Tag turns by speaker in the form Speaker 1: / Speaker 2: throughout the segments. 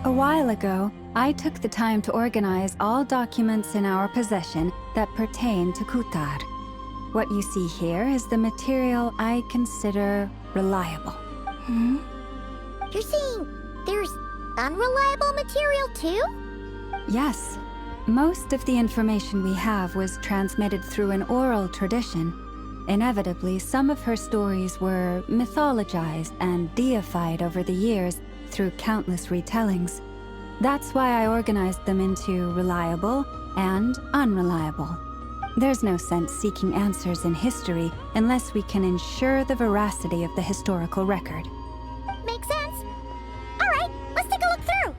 Speaker 1: A while ago, I took the time to organize all documents in our possession that pertain to Kutar. What you see here is the material I consider reliable.
Speaker 2: You're saying there's unreliable material too?
Speaker 1: Yes. Most of the information we have was transmitted through an oral tradition. Inevitably, some of her stories were mythologized and deified over the years through countless retellings. That's why I organized them into reliable and unreliable. There's no sense seeking answers in history unless we can ensure the veracity of the historical record.
Speaker 2: Makes sense. All right, let's take a look through.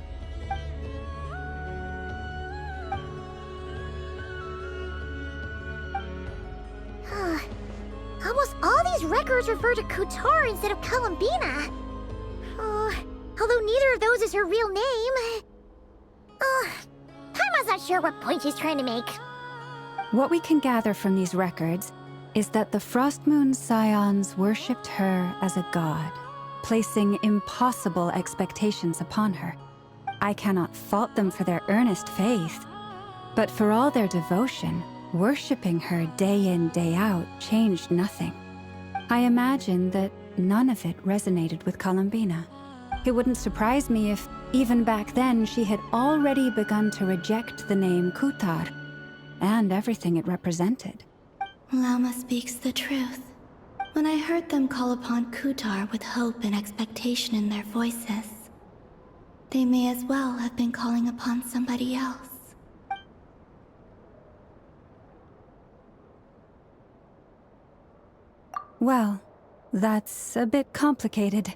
Speaker 2: Almost all these records refer to Kutar instead of Columbina. Although neither of those is her real name. Paimon's not sure what point she's trying to make.
Speaker 1: What we can gather from these records is that the Frostmoon Scions worshipped her as a god, placing impossible expectations upon her. I cannot fault them for their earnest faith, but for all their devotion, worshipping her day in, day out changed nothing. I imagine that none of it resonated with Columbina. It wouldn't surprise me if, even back then, she had already begun to reject the name Kutar and everything it represented.
Speaker 3: Lama speaks the truth. When I heard them call upon Kutar with hope and expectation in their voices, they may as well have been calling upon somebody else.
Speaker 1: Well, that's a bit complicated.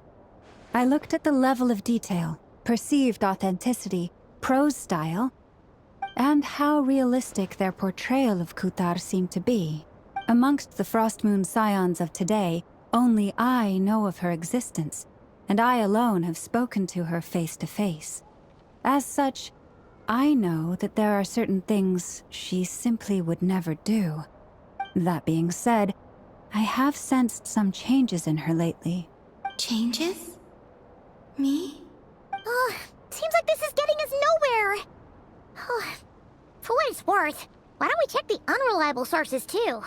Speaker 1: I looked at the level of detail, perceived authenticity, prose style, and how realistic their portrayal of Kutar seemed to be. Amongst the Frostmoon Scions of today, only I know of her existence, and I alone have spoken to her face to face. As such, I know that there are certain things she simply would never do. That being said, I have sensed some changes in her lately.
Speaker 3: Changes? Me?
Speaker 2: Seems like this is getting us nowhere. For what it's worth, why don't we check the unreliable sources too?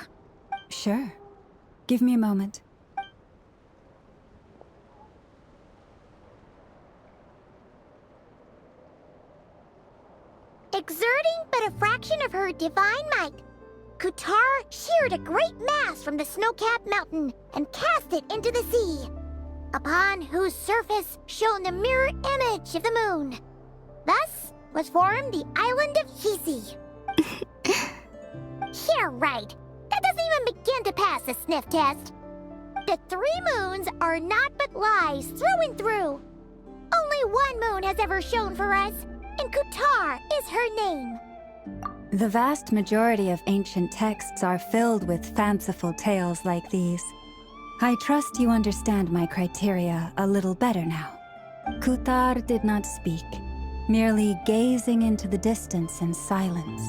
Speaker 1: Sure. Give me a moment.
Speaker 2: Exerting but a fraction of her divine might, Kutar sheared a great mass from the snow-capped mountain and cast it into the sea, upon whose surface shone the mirror image of the moon. Thus was formed the island of Hisi. Yeah, right. That doesn't even begin to pass the sniff test. The 3 moons are naught but lies through and through. Only one moon has ever shone for us, and Kutar is her name.
Speaker 1: The vast majority of ancient texts are filled with fanciful tales like these. I trust you understand my criteria a little better now. Kutar did not speak, merely gazing into the distance in silence.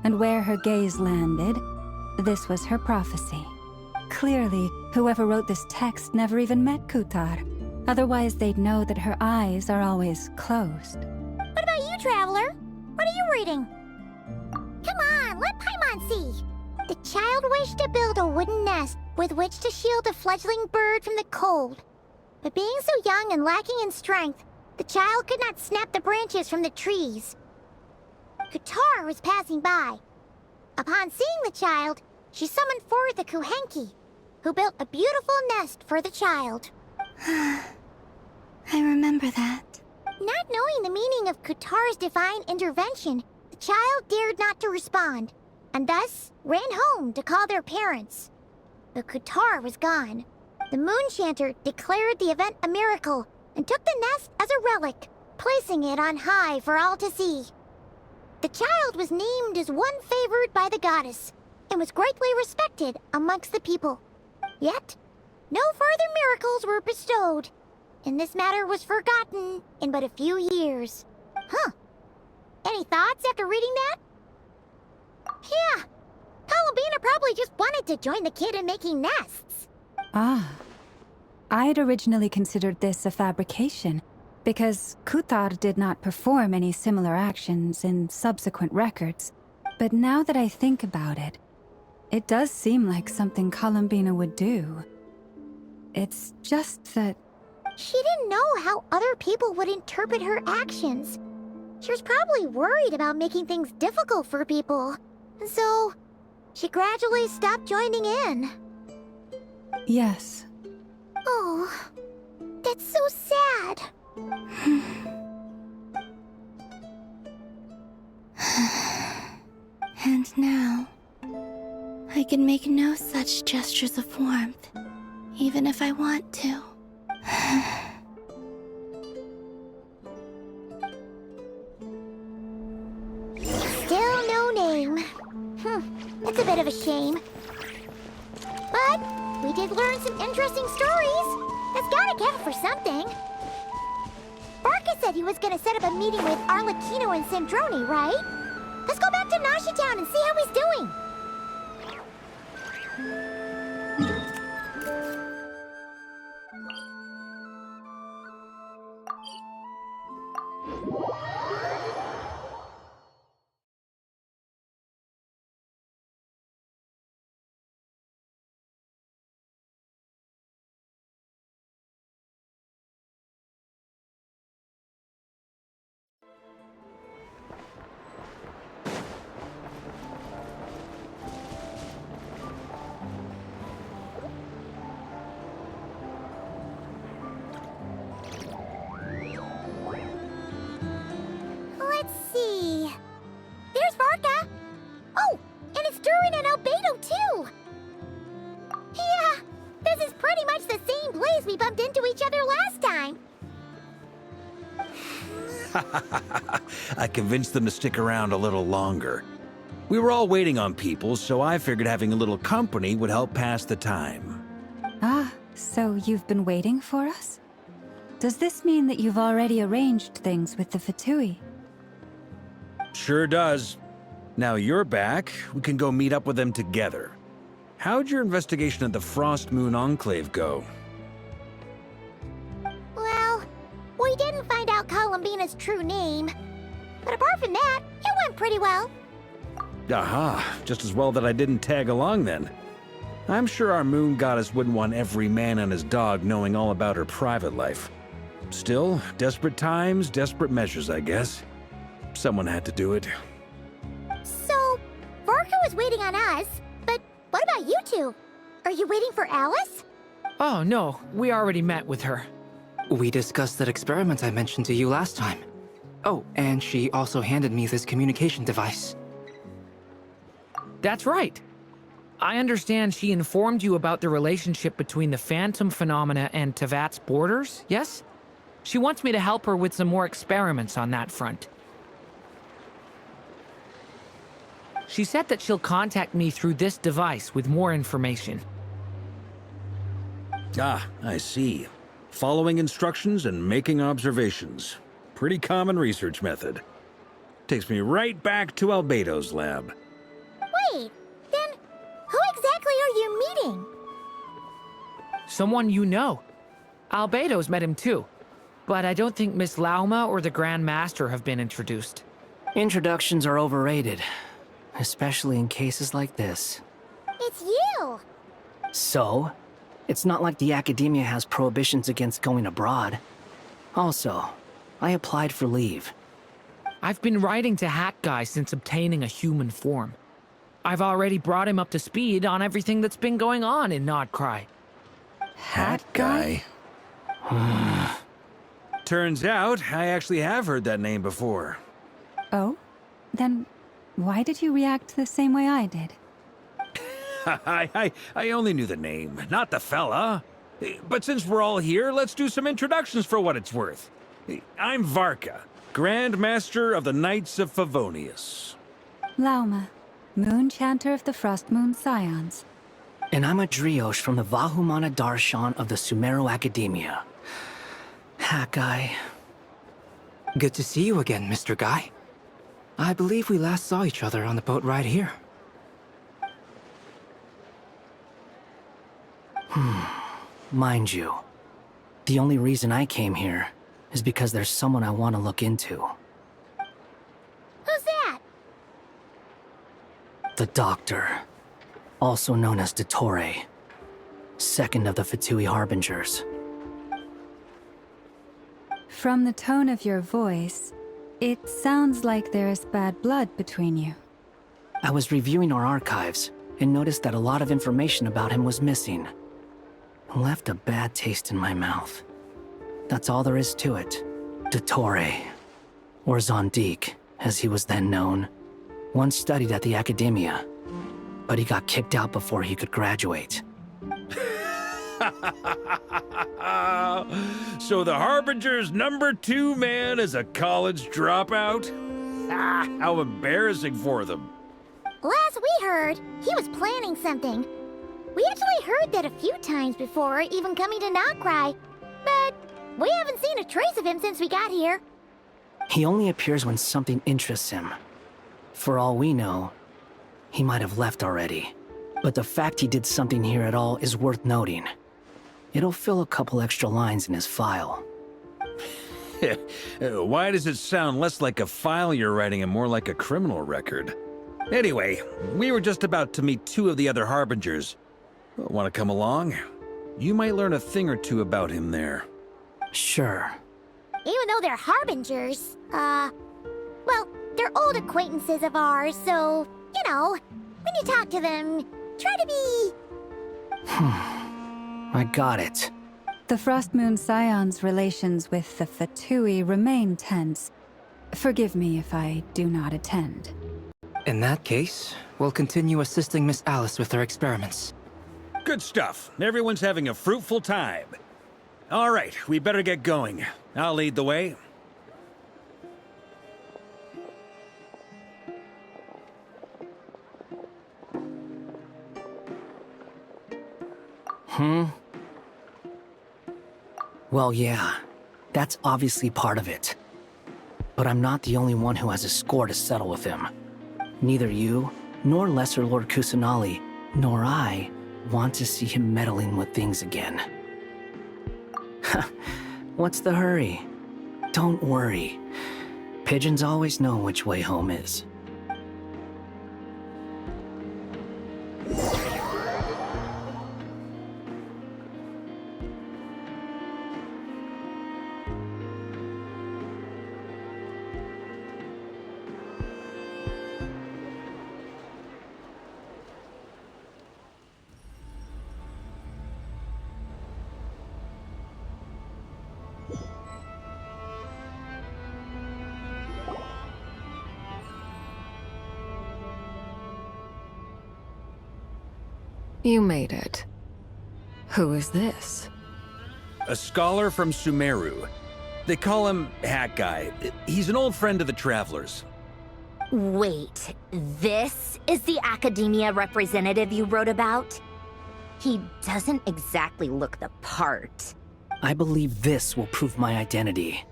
Speaker 1: And where her gaze landed, this was her prophecy. Clearly, whoever wrote this text never even met Kutar. Otherwise, they'd know that her eyes are always closed.
Speaker 2: What about you, Traveler? What are you reading? Come on, let Paimon see. The child wished to build a wooden nest with which to shield a fledgling bird from the cold. But being so young and lacking in strength, the child could not snap the branches from the trees. Kutar was passing by. Upon seeing the child, she summoned forth a Kuhenki, who built a beautiful nest for the child.
Speaker 3: I remember that.
Speaker 2: Not knowing the meaning of Kutar's divine intervention, the child dared not to respond, and thus ran home to call their parents. But Kutar was gone. The moon chanter declared the event a miracle and took the nest as a relic, placing it on high for all to see. The child was named as one favored by the goddess and was greatly respected amongst the people. Yet, no further miracles were bestowed, and this matter was forgotten in but a few years. Any thoughts after reading that? Yeah, Columbina probably just wanted to join the kid in making nests.
Speaker 1: Ah. I'd originally considered this a fabrication, because Kuthar did not perform any similar actions in subsequent records. But now that I think about it, it does seem like something Columbina would do. It's just that...
Speaker 2: She didn't know how other people would interpret her actions. She was probably worried about making things difficult for people. And so, she gradually stopped joining in.
Speaker 1: Yes.
Speaker 2: Oh, that's so sad.
Speaker 3: And now, I can make no such gestures of warmth, even if I want to.
Speaker 2: Still no name. That's a bit of a shame. But we did learn some interesting stories. That's gotta count for something. Barca said he was gonna set up a meeting with Arlecchino and Sandrone, right? Let's go back to Nashi Town and see how he's doing. Let's see. There's Varka. Oh, and it's Durin and Albedo too. Yeah, this is pretty much the same place we bumped into each other last time.
Speaker 4: I convinced them to stick around a little longer. We were all waiting on people, so I figured having a little company would help pass the time.
Speaker 1: Ah, so you've been waiting for us? Does this mean that you've already arranged things with the Fatui?
Speaker 4: Sure does. Now you're back, we can go meet up with them together. How'd your investigation of the Frost Moon Enclave go?
Speaker 2: Well, we didn't find out Columbina's true name. But apart from that, it went pretty well.
Speaker 4: Aha, just as well that I didn't tag along then. I'm sure our moon goddess wouldn't want every man and his dog knowing all about her private life. Still, desperate times, desperate measures, I guess. Someone had to do it.
Speaker 2: So, Varka was waiting on us, but what about you two? Are you waiting for Alice?
Speaker 5: Oh, no. We already met with her. We discussed that experiment I mentioned to you last time. Oh, and she also handed me this communication device. That's right. I understand she informed you about the relationship between the phantom phenomena and Tevat's borders, yes? She wants me to help her with some more experiments on that front. She said that she'll contact me through this device with more information.
Speaker 4: Ah, I see. Following instructions and making observations. Pretty common research method. Takes me right back to Albedo's lab.
Speaker 2: Wait, then who exactly are you meeting?
Speaker 5: Someone you know. Albedo's met him too. But I don't think Miss Lauma or the Grand Master have been introduced.
Speaker 6: Introductions are overrated, especially in cases like this.
Speaker 2: It's you!
Speaker 6: So? It's not like the Academia has prohibitions against going abroad. Also, I applied for leave.
Speaker 5: I've been writing to Hat Guy since obtaining a human form. I've already brought him up to speed on everything that's been going on in Nodcry.
Speaker 4: Hat guy? Turns out, I actually have heard that name before.
Speaker 1: Oh? Then why did you react the same way I did?
Speaker 4: I only knew the name, not the fella. But since we're all here, let's do some introductions for what it's worth. I'm Varka, Grand Master of the Knights of Favonius.
Speaker 1: Lauma, Moon Chanter of the Frost Moon Scions.
Speaker 6: And I'm a Driosh from the Vahumana Darshan of the Sumero Academia. Hat Guy.
Speaker 5: Good to see you again, Mr. Guy. I believe we last saw each other on the boat ride here.
Speaker 6: Mind you, the only reason I came here is because there's someone I want to look into.
Speaker 2: Who's that?
Speaker 6: The Doctor, also known as Dottore, second of the Fatui Harbingers.
Speaker 1: From the tone of your voice, it sounds like there's bad blood between you.
Speaker 6: I was reviewing our archives and noticed that a lot of information about him was missing. Left a bad taste in my mouth. That's all there is to it. Dottore, or Zondique, as he was then known, once studied at the Academia, but he got kicked out before he could graduate.
Speaker 4: So the Harbinger's #2 man is a college dropout? Ah, how embarrassing for them.
Speaker 2: Last we heard, he was planning something. We actually heard that a few times before, even coming to Nocrai, but we haven't seen a trace of him since we got here.
Speaker 6: He only appears when something interests him. For all we know, he might have left already. But the fact he did something here at all is worth noting. It'll fill a couple extra lines in his file.
Speaker 4: Why does it sound less like a file you're writing and more like a criminal record? Anyway, we were just about to meet 2 of the other Harbingers. Want to come along? You might learn a thing or two about him there.
Speaker 6: Sure.
Speaker 2: Even though they're Harbingers, well, they're old acquaintances of ours, so, you know, when you talk to them, try to be...
Speaker 6: I got it.
Speaker 1: The Frostmoon Scion's relations with the Fatui remain tense. Forgive me if I do not attend.
Speaker 7: In that case, we'll continue assisting Miss Alice with her experiments.
Speaker 4: Good stuff. Everyone's having a fruitful time. All right, we better get going. I'll lead the way.
Speaker 6: Well, yeah. That's obviously part of it. But I'm not the only one who has a score to settle with him. Neither you, nor Lesser Lord Kusanali, nor I want to see him meddling with things again. What's the hurry? Don't worry. Pigeons always know which way home is.
Speaker 8: You made it. Who is this?
Speaker 4: A scholar from Sumeru. They call him Hat Guy. He's an old friend of the Travelers.
Speaker 9: Wait, this is the Academia representative you wrote about? He doesn't exactly look the part.
Speaker 6: I believe this will prove my identity.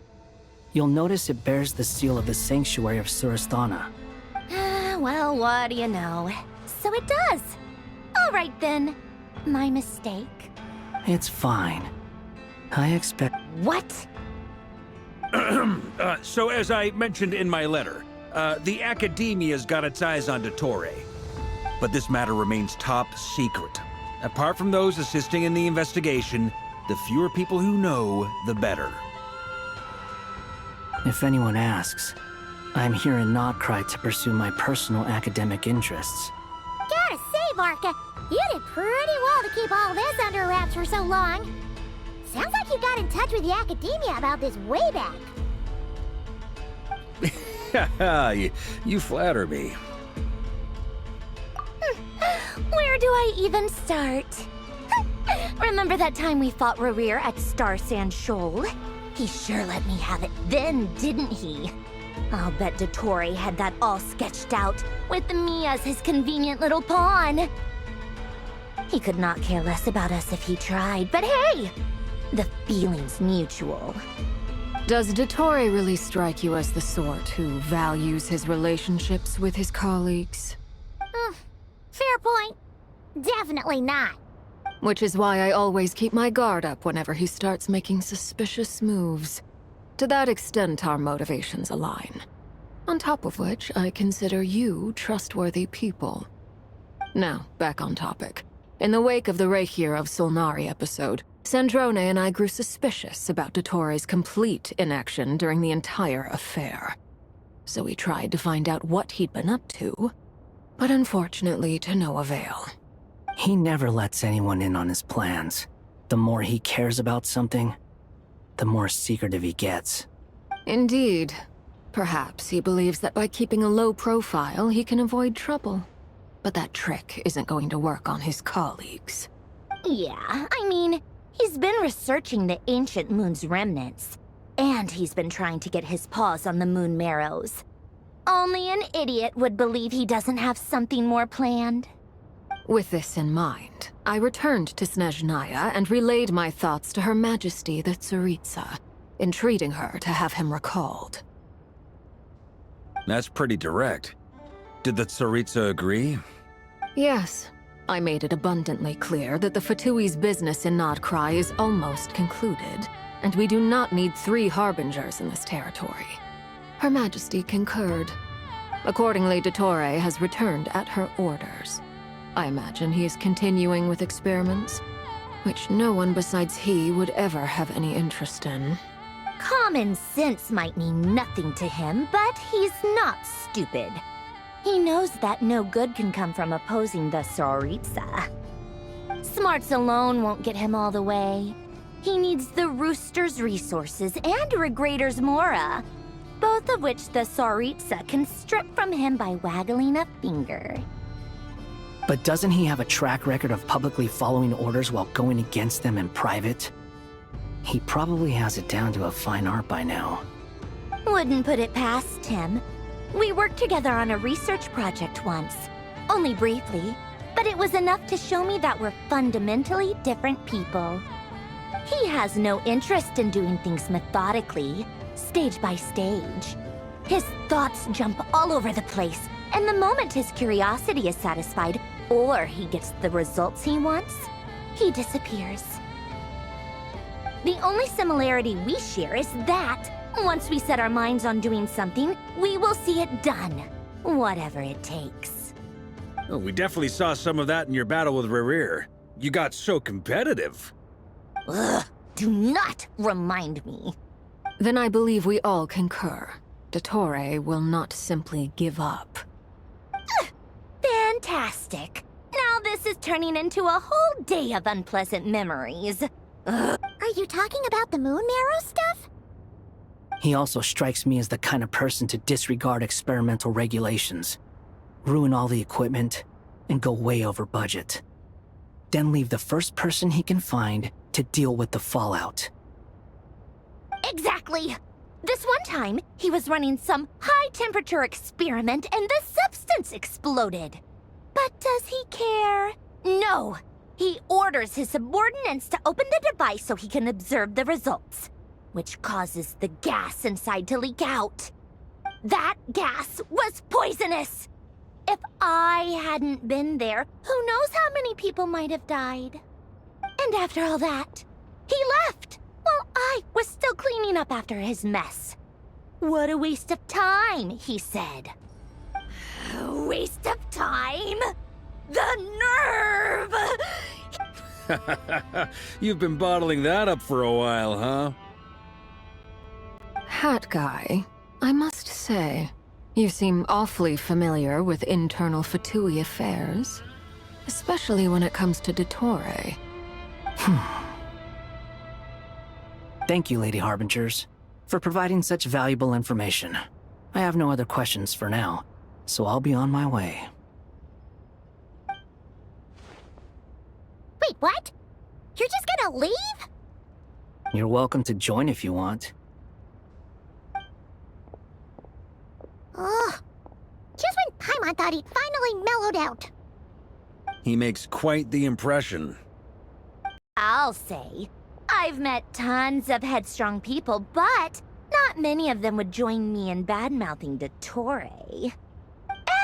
Speaker 6: You'll notice it bears the seal of the Sanctuary of Surasthana.
Speaker 9: Well, what do you know? So it does. All right then. My mistake.
Speaker 6: It's fine. I expect...
Speaker 9: What?
Speaker 4: So as I mentioned in my letter, the Academia's got its eyes on Dottore. But this matter remains top secret. Apart from those assisting in the investigation, the fewer people who know, the better.
Speaker 6: If anyone asks, I'm here in Nocrai to pursue my personal academic interests.
Speaker 2: Gotta say, Barca, you did pretty well to keep all this under wraps for so long. Sounds like you got in touch with the Academia about this way back.
Speaker 4: you flatter me.
Speaker 9: Where do I even start? Remember that time we fought Rerir at Star Sand Shoal? He sure let me have it then, didn't he? I'll bet Dottore had that all sketched out, with me as his convenient little pawn. He could not care less about us if he tried, but hey! The feeling's mutual.
Speaker 8: Does Dottore really strike you as the sort who values his relationships with his colleagues?
Speaker 2: Fair point. Definitely not.
Speaker 8: Which is why I always keep my guard up whenever he starts making suspicious moves. To that extent, our motivations align. On top of which, I consider you trustworthy people. Now, back on topic. In the wake of the Reikir of Solnari episode, Sandrone and I grew suspicious about Dottore's complete inaction during the entire affair. So we tried to find out what he'd been up to, but unfortunately to no avail.
Speaker 6: He never lets anyone in on his plans. The more he cares about something, the more secretive he gets.
Speaker 8: Indeed. Perhaps he believes that by keeping a low profile, he can avoid trouble. But that trick isn't going to work on his colleagues.
Speaker 9: Yeah, I mean, he's been researching the ancient moon's remnants. And he's been trying to get his paws on the moon marrows. Only an idiot would believe he doesn't have something more planned.
Speaker 8: With this in mind, I returned to Snezhnaya and relayed my thoughts to Her Majesty the Tsaritsa, entreating her to have him recalled.
Speaker 4: That's pretty direct. Did the Tsaritsa agree?
Speaker 8: Yes. I made it abundantly clear that the Fatui's business in Nodcry is almost concluded, and we do not need 3 harbingers in this territory. Her Majesty concurred. Accordingly, Dottore has returned at her orders. I imagine he is continuing with experiments, which no one besides he would ever have any interest in.
Speaker 9: Common sense might mean nothing to him, but he's not stupid. He knows that no good can come from opposing the Tsaritsa. Smarts alone won't get him all the way. He needs the Rooster's resources and Regrator's Mora, both of which the Tsaritsa can strip from him by waggling a finger.
Speaker 6: But doesn't he have a track record of publicly following orders while going against them in private? He probably has it down to a fine art by now.
Speaker 9: Wouldn't put it past him. We worked together on a research project once. Only briefly, but it was enough to show me that we're fundamentally different people. He has no interest in doing things methodically, stage by stage. His thoughts jump all over the place, and the moment his curiosity is satisfied, or he gets the results he wants, he disappears. The only similarity we share is that, once we set our minds on doing something, we will see it done, whatever it takes.
Speaker 4: Oh, we definitely saw some of that in your battle with Rerir. You got so competitive.
Speaker 9: Ugh, do not remind me.
Speaker 8: Then I believe we all concur. Dottore will not simply give up.
Speaker 9: Fantastic. Now this is turning into a whole day of unpleasant memories. Ugh.
Speaker 2: Are you talking about the moon marrow stuff?
Speaker 6: He also strikes me as the kind of person to disregard experimental regulations, ruin all the equipment, and go way over budget. Then leave the first person he can find to deal with the fallout.
Speaker 9: Exactly. This one time, he was running some high-temperature experiment and the substance exploded. But does he care? No. He orders his subordinates to open the device so he can observe the results, which causes the gas inside to leak out. That gas was poisonous! If I hadn't been there, who knows how many people might have died. And after all that, he left, while I was still cleaning up after his mess. What a waste of time, he said. Waste of time? The nerve!
Speaker 4: You've been bottling that up for a while, huh?
Speaker 8: Hat guy, I must say, you seem awfully familiar with internal Fatui affairs, especially when it comes to Dottore.
Speaker 6: Thank you, Lady Harbingers, for providing such valuable information. I have no other questions for now, so I'll be on my way.
Speaker 2: Wait, what? You're just gonna leave?
Speaker 6: You're welcome to join if you want.
Speaker 2: Ugh. Just when Paimon thought he'd finally mellowed out.
Speaker 4: He makes quite the impression.
Speaker 9: I'll say. I've met tons of headstrong people, but not many of them would join me in bad-mouthing Dottore.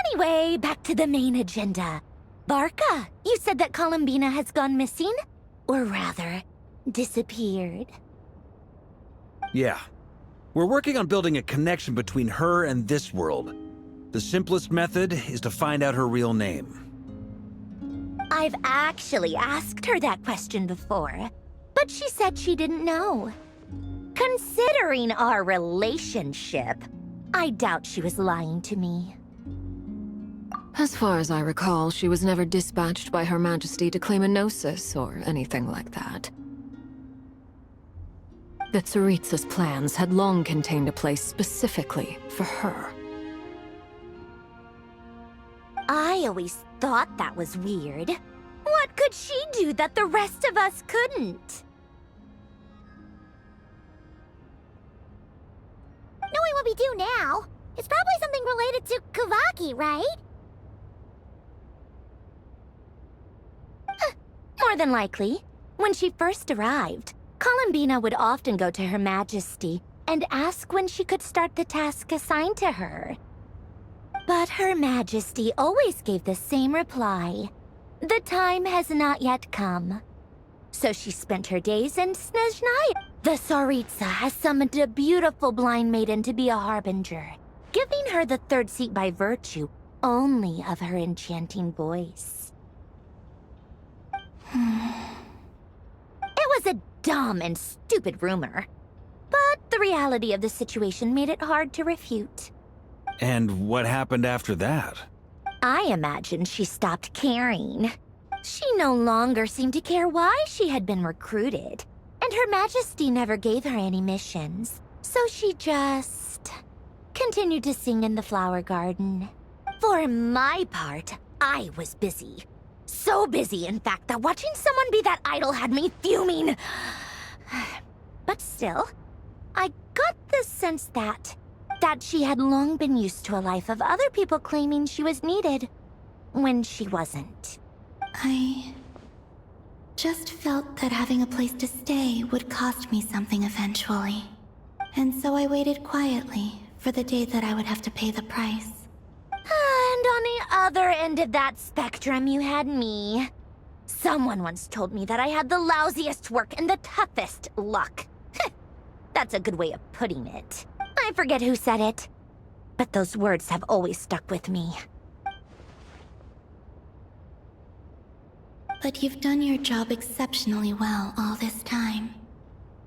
Speaker 9: Anyway, back to the main agenda. Barca, you said that Columbina has gone missing? Or rather, disappeared.
Speaker 4: Yeah. We're working on building a connection between her and this world. The simplest method is to find out her real name.
Speaker 9: I've actually asked her that question before, but she said she didn't know. Considering our relationship, I doubt she was lying to me.
Speaker 8: As far as I recall, she was never dispatched by Her Majesty to claim a gnosis or anything like that. The Tsaritsa's plans had long contained a place specifically for her.
Speaker 9: I always thought that was weird. What could she do that the rest of us couldn't?
Speaker 2: Knowing what we do now, it's probably something related to Kavaki, right?
Speaker 9: More than likely. When she first arrived, Columbina would often go to Her Majesty and ask when she could start the task assigned to her. But Her Majesty always gave the same reply. The time has not yet come. So she spent her days in Snezhnaya. The Tsaritsa has summoned a beautiful blind maiden to be a harbinger, giving her the third seat by virtue only of her enchanting voice. It was a dumb and stupid rumor, but the reality of the situation made it hard to refute.
Speaker 4: And what happened after that?
Speaker 9: I imagine she stopped caring. She no longer seemed to care why she had been recruited, and Her Majesty never gave her any missions, so she just continued to sing in the flower garden. For my part, I was busy. So busy, in fact, that watching someone be that idol had me fuming. But still, I got the sense that she had long been used to a life of other people claiming she was needed when she wasn't.
Speaker 3: I just felt that having a place to stay would cost me something eventually. And so I waited quietly for the day that I would have to pay the price.
Speaker 9: And on the other end of that spectrum, you had me. Someone once told me that I had the lousiest work and the toughest luck. That's a good way of putting it. I forget who said it, but those words have always stuck with me.
Speaker 3: But you've done your job exceptionally well all this time.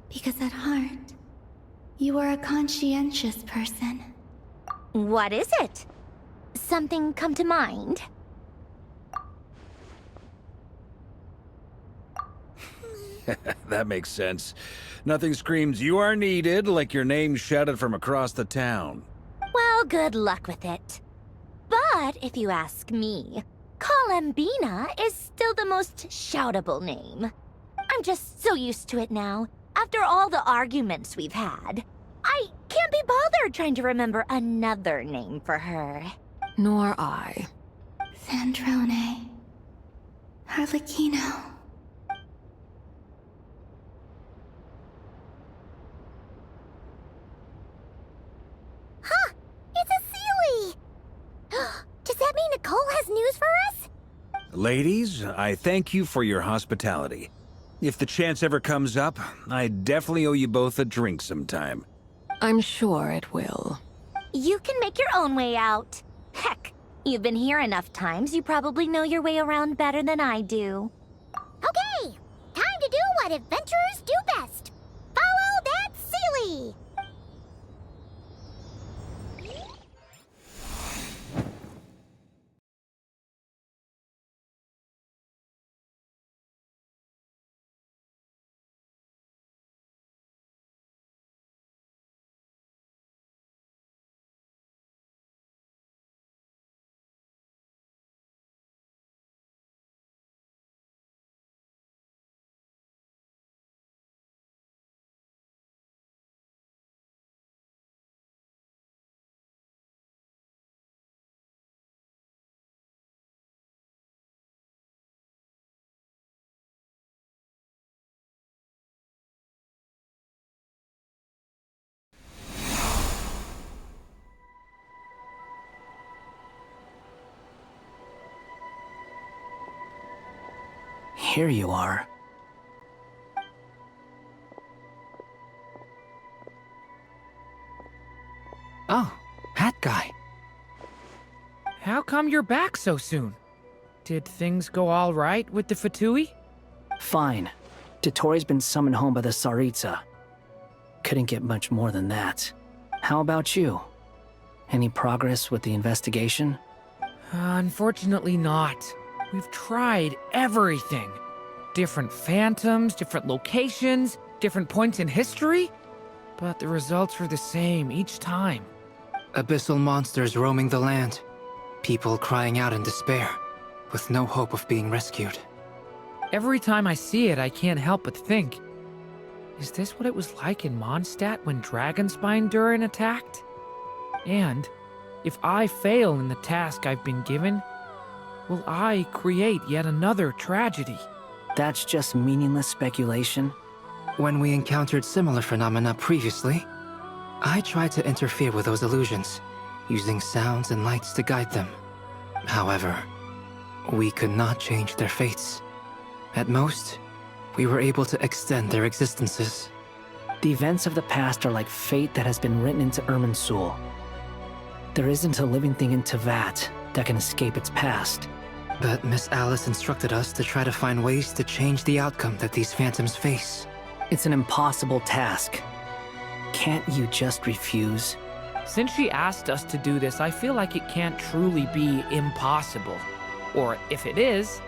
Speaker 3: Because at heart, you are a conscientious person.
Speaker 9: What is it? Something come to mind?
Speaker 4: That makes sense. Nothing screams "you are needed" like your name shouted from across the town.
Speaker 9: Well, good luck with it. But if you ask me, Columbina is still the most shoutable name. I'm just so used to it now, after all the arguments we've had. I can't be bothered trying to remember another name for her.
Speaker 8: Nor I.
Speaker 3: Sandrone. Harlequino.
Speaker 2: Huh! It's a Sealy! Does that mean Nicole has news for us?
Speaker 4: Ladies, I thank you for your hospitality. If the chance ever comes up, I definitely owe you both a drink sometime.
Speaker 8: I'm sure it will.
Speaker 9: You can make your own way out. Heck, you've been here enough times, you probably know your way around better than I do.
Speaker 2: Okay! Time to do what adventurers do best! Follow that Sealy!
Speaker 6: Here you are.
Speaker 7: guy.
Speaker 5: How come you're back so soon? Did things go all right with the Fatui?
Speaker 6: Fine. Dotori's been summoned home by the Tsaritsa. Couldn't get much more than that. How about you? Any progress with the investigation?
Speaker 5: Unfortunately not. We've tried everything. Different phantoms, different locations, different points in history. But the results were the same each time.
Speaker 7: Abyssal monsters roaming the land. People crying out in despair, with no hope of being rescued.
Speaker 5: Every time I see it, I can't help but think, is this what it was like in Mondstadt when Dragonspine Durin attacked? And if I fail in the task I've been given, will I create yet another tragedy?
Speaker 6: That's just meaningless speculation.
Speaker 7: When we encountered similar phenomena previously, I tried to interfere with those illusions, using sounds and lights to guide them. However, we could not change their fates. At most, we were able to extend their existences.
Speaker 6: The events of the past are like fate that has been written into Irminsul. There isn't a living thing in Teyvat that can escape its past.
Speaker 7: But Miss Alice instructed us to try to find ways to change the outcome that these phantoms face.
Speaker 6: It's an impossible task. Can't you just refuse?
Speaker 5: Since she asked us to do this, I feel like it can't truly be impossible. Or if it is,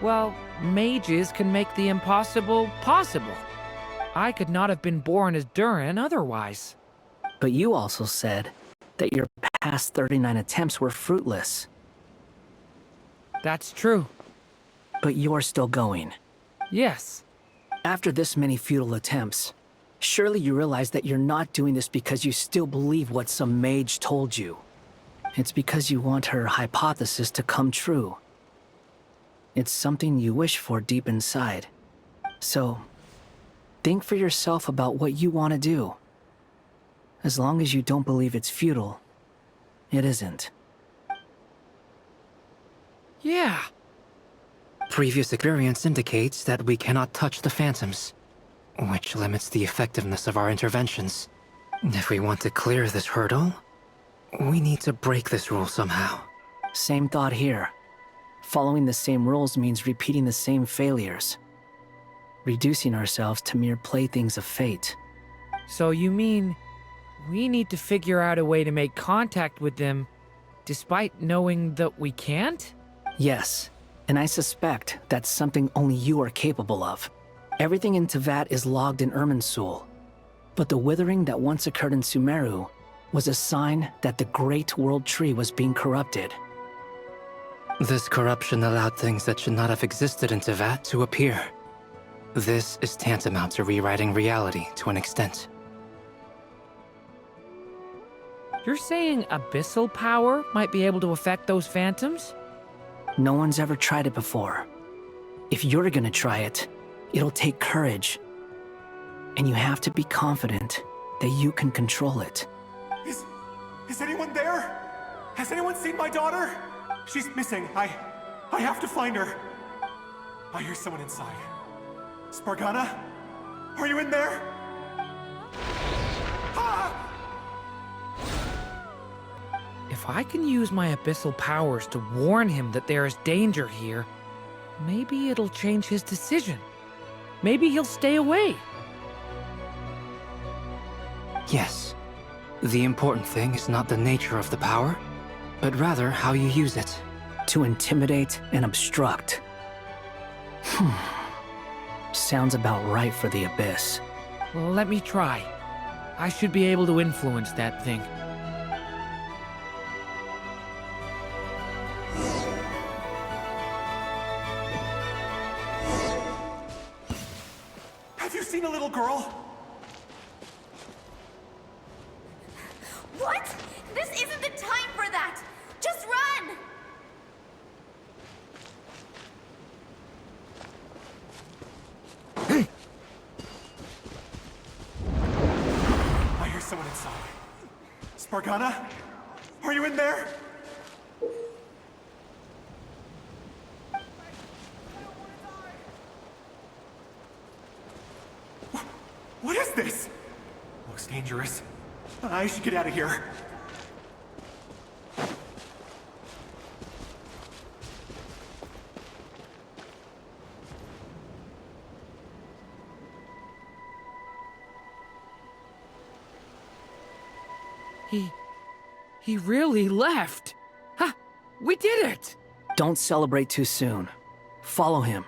Speaker 5: well, mages can make the impossible possible. I could not have been born as Durin otherwise.
Speaker 6: But you also said that your past 39 attempts were fruitless.
Speaker 5: That's true.
Speaker 6: But you're still going.
Speaker 5: Yes.
Speaker 6: After this many futile attempts, surely you realize that you're not doing this because you still believe what some mage told you. It's because you want her hypothesis to come true. It's something you wish for deep inside. So, think for yourself about what you want to do. As long as you don't believe it's futile, it isn't.
Speaker 5: Yeah.
Speaker 7: Previous experience indicates that we cannot touch the phantoms, which limits the effectiveness of our interventions. If we want to clear this hurdle, we need to break this rule somehow.
Speaker 6: Same thought here. Following the same rules means repeating the same failures. Reducing ourselves to mere playthings of fate.
Speaker 5: So you mean we need to figure out a way to make contact with them despite knowing that we can't?
Speaker 6: Yes, and I suspect that's something only you are capable of. Everything in Teyvat is logged in Irminsul, but the withering that once occurred in Sumeru was a sign that the Great World Tree was being corrupted.
Speaker 7: This corruption allowed things that should not have existed in Teyvat to appear. This is tantamount to rewriting reality to an extent.
Speaker 5: You're saying abyssal power might be able to affect those phantoms?
Speaker 6: No one's ever tried it before. If you're gonna try it, it'll take courage. And you have to be confident that you can control it.
Speaker 10: Is anyone there? Has anyone seen my daughter? She's missing. I have to find her. I hear someone inside. Spargana? Are you in there? Ah!
Speaker 5: If I can use my abyssal powers to warn him that there is danger here, maybe it'll change his decision. Maybe he'll stay away.
Speaker 7: Yes. The important thing is not the nature of the power, but rather how you use it.
Speaker 6: To intimidate and obstruct. Sounds about right for the Abyss.
Speaker 5: Well, let me try. I should be able to influence that thing.
Speaker 10: Have you seen a little girl?
Speaker 9: What? This isn't the time for that! Just run!
Speaker 10: I hear someone inside. Spargana? Are you in there? What is this? Looks dangerous. I should get out of here.
Speaker 5: He really left. Ha! We did it!
Speaker 6: Don't celebrate too soon. Follow him.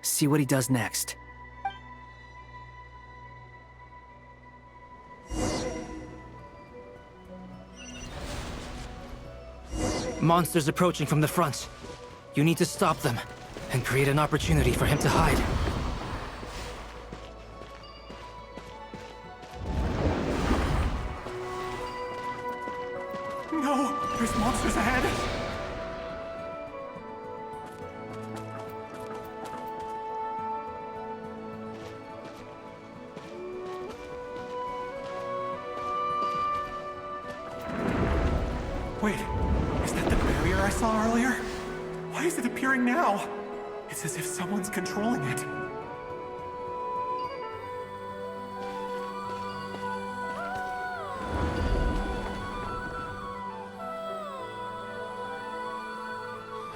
Speaker 6: See what he does next.
Speaker 7: Monsters approaching from the front. You need to stop them and create an opportunity for him to hide.
Speaker 10: No! There's monsters ahead! Wait, is that the barrier I saw earlier? Why is it appearing now? It's as if someone's controlling it.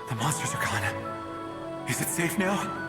Speaker 10: The monsters are gone. Is it safe now?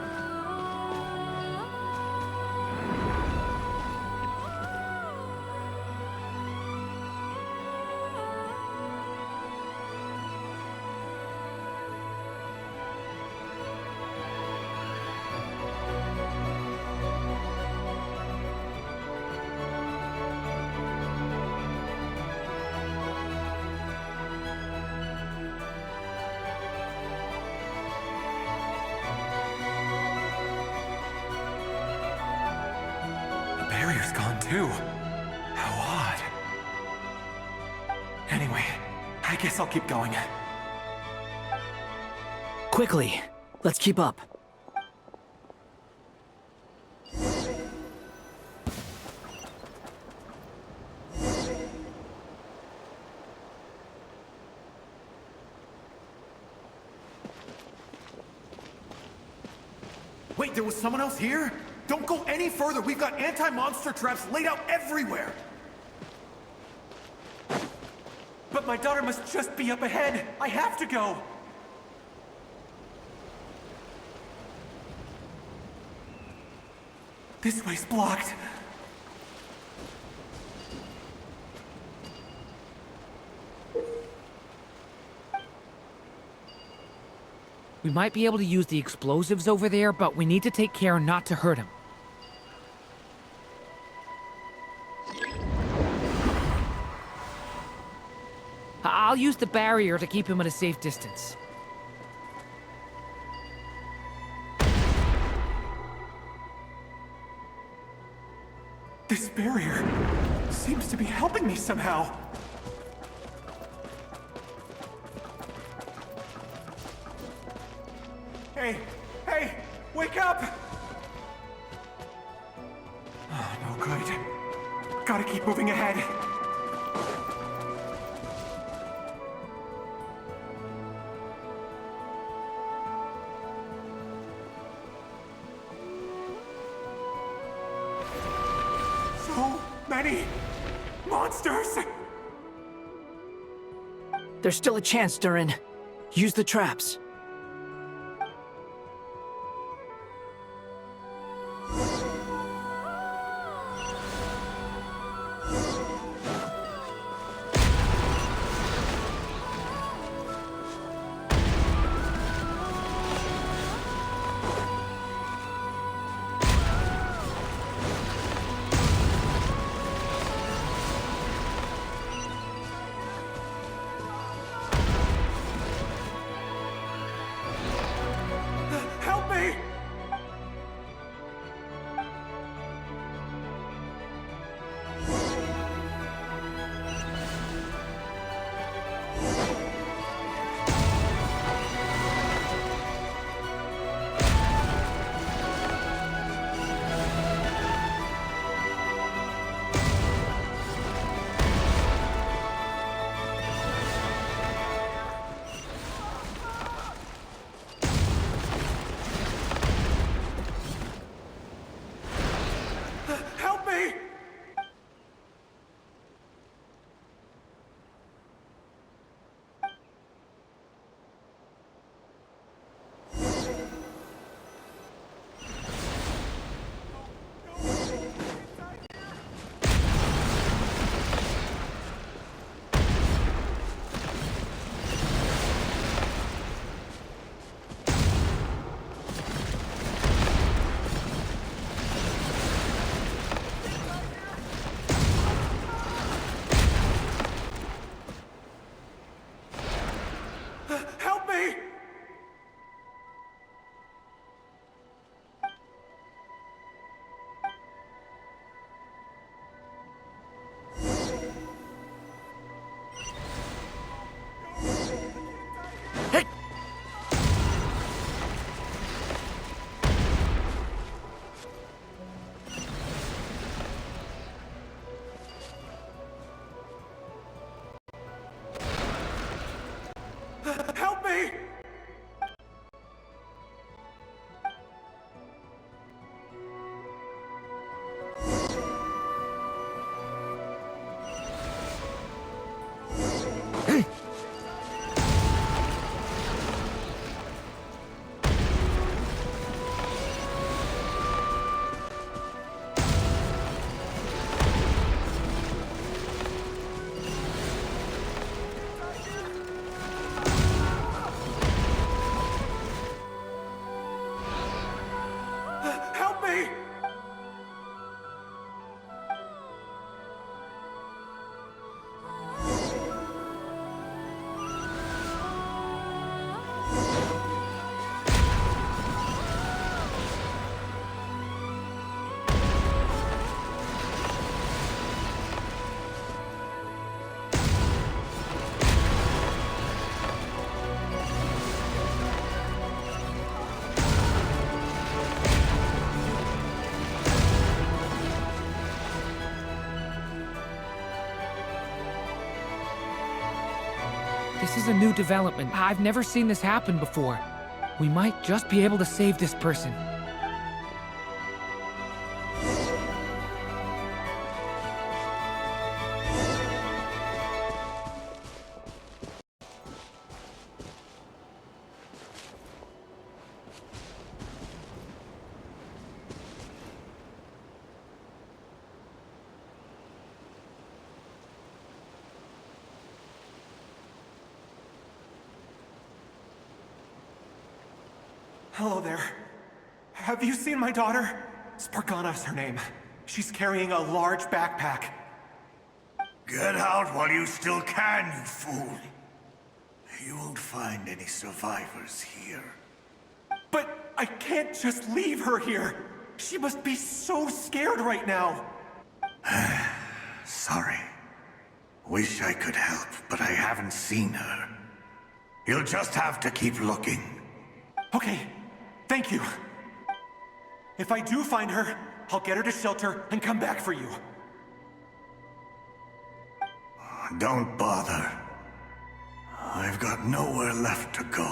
Speaker 10: The barrier's gone too. How odd. Anyway, I guess I'll keep going.
Speaker 6: Quickly, let's keep up.
Speaker 10: Wait, there was someone else here? Don't go any further. We've got anti-monster traps laid out everywhere. But my daughter must just be up ahead. I have to go. This way's blocked.
Speaker 5: We might be able to use the explosives over there, but we need to take care not to hurt him. I'll use the barrier to keep him at a safe distance.
Speaker 10: This barrier seems to be helping me somehow. Hey, wake up! Oh, no good. Gotta keep moving ahead. So many monsters!
Speaker 6: There's still a chance, Durin. Use the traps.
Speaker 10: Help me! Help me!
Speaker 5: This is a new development. I've never seen this happen before. We might just be able to save this person.
Speaker 10: Hello there. Have you seen my daughter? Spargana is her name. She's carrying a large backpack.
Speaker 11: Get out while you still can, you fool. You won't find any survivors here.
Speaker 10: But I can't just leave her here. She must be so scared right now.
Speaker 11: Sorry. Wish I could help, but I haven't seen her. You'll just have to keep looking.
Speaker 10: Okay, thank you. If I do find her, I'll get her to shelter and come back for you.
Speaker 11: Don't bother. I've got nowhere left to go.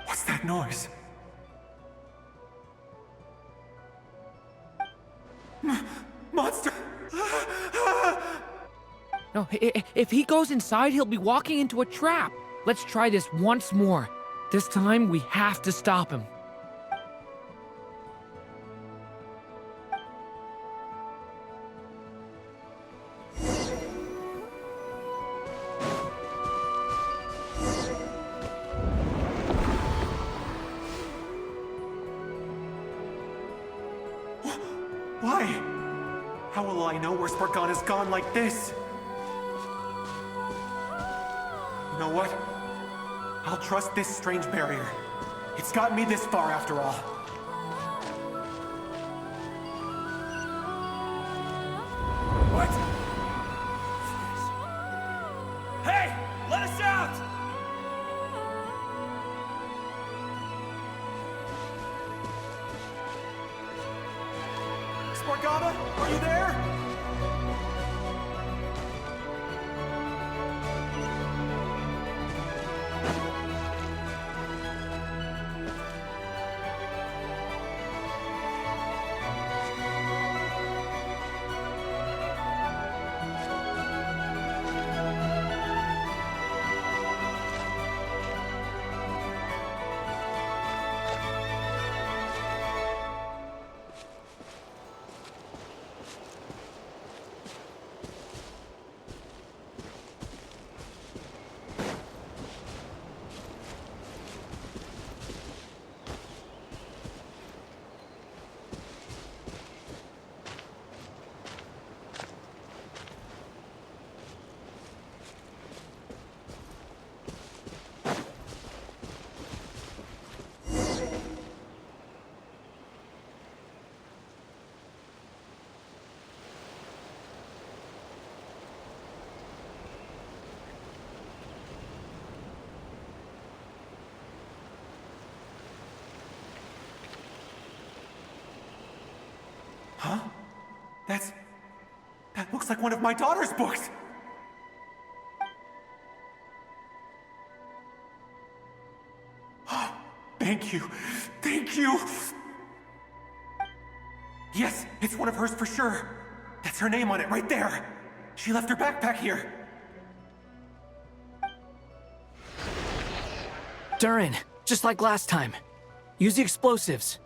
Speaker 10: What's that noise? Monster!
Speaker 5: No, if he goes inside, he'll be walking into a trap. Let's try this once more. This time, we have to stop him.
Speaker 10: Why? How will I know where Spargana's gone like this? You know what? I'll trust this strange barrier. It's gotten me this far after all. What? Hey! Let us out! Spargana, are you there? Huh? That looks like one of my daughter's books! Thank you. Thank you! Yes, it's one of hers for sure. That's her name on it right there. She left her backpack here.
Speaker 6: Durin, just like last time. Use the explosives.